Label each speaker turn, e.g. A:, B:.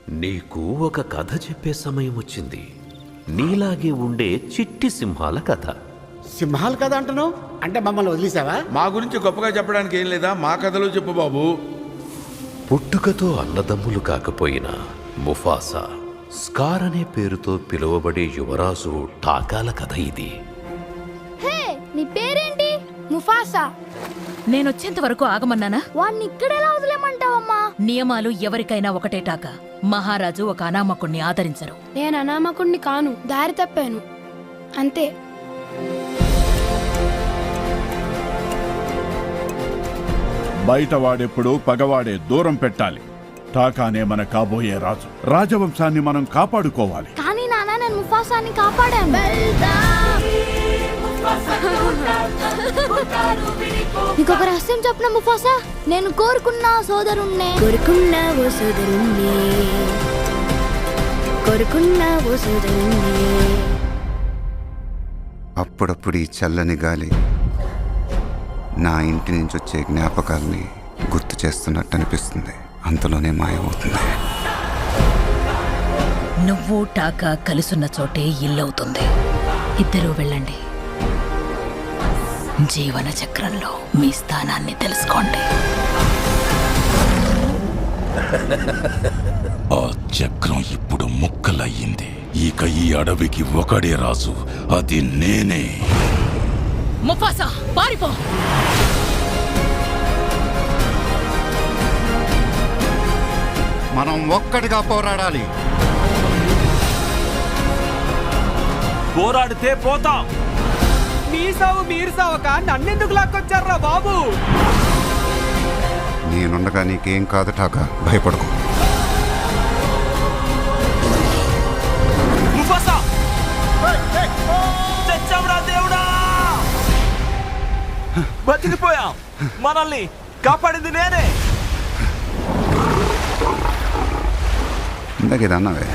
A: నీకు ఒక కథ చెప్పే సమయం వచ్చింది. నీలాగే ఉండే చిట్టి సింహాల కథ.
B: సింహాల కథ అంటున్నావు అంటే మమ్మల్ని వదిలేసావా?
C: మా గురించి గొప్పగా చెప్పడానికి ఏం లేదా, మా కథలో చెప్పు బాబు.
A: పుట్టుకతో అన్నదమ్ములు కాకపోయినా ముఫాసా, స్కార్ అనే పేరుతో పిలువబడే యువరాజు టాకాల కథ ఇది.
D: హే, నీ పేరేంటి? ముఫాసా.
E: నేనొచ్చేంత వరకు ఆగమన్నానా?
D: వాణ్ణి ఇక్కడెలా వదిలేమంటావమ్మా?
E: నియమాలు ఎవరికైనా ఒకటే టాక. మహారాజు ఒక అనామకుణ్ణి ఆదరించరు.
D: నేను అనామకుణ్ణి కాను, దారి తప్పాను అంతే.
F: బయట వాడెప్పుడు పగవాడే దూరం పెట్టాలి. టాకానే మన కాబోయే రాజు. రాజవంశాన్ని మనం కాపాడుకోవాలి.
D: కానీ నాన్న, నేను ముఫాసాని కాపాడాను. నీకొక రహస్యం చెప్పిన ముఫాసా, నేను కోరుకున్న సోదరుణ్ణే.
G: అప్పుడప్పుడు ఈ చల్లని గాలి నా ఇంటి నుంచి వచ్చే జ్ఞాపకాల్ని గుర్తు చేస్తున్నట్టు అనిపిస్తుంది. అంతలోనే మాయమవుతుంది.
E: నువ్వు టాకా కలుసున్న చోటే ఇల్లవుతుంది. ఇద్దరూ వెళ్ళండి. జీవన చక్రంలో మీ స్థానాన్ని తెలుసుకోండి.
H: ఆ చక్రం ఇప్పుడు ముక్కలయ్యింది. ఇక ఈ అడవికి ఒకడే రాజు, అది నేనే.
E: ముఫాసా, పారిపో!
G: మనం ఒక్కటిగా పోరాడాలి.
I: పోరాడితే పోతాం. మీ సావు మీరు సావక నన్నెందుకు లాక్కొచ్చారా బాబు?
G: నేనుండగా నీకేం కాదు టాకా, భయపడకు.
I: ముఫాసా! చచ్చావురా దేవుడా! బతికిపోయాం. మనల్ని కాపాడింది నేనే.
G: ఇందాక ఇది అన్నావే.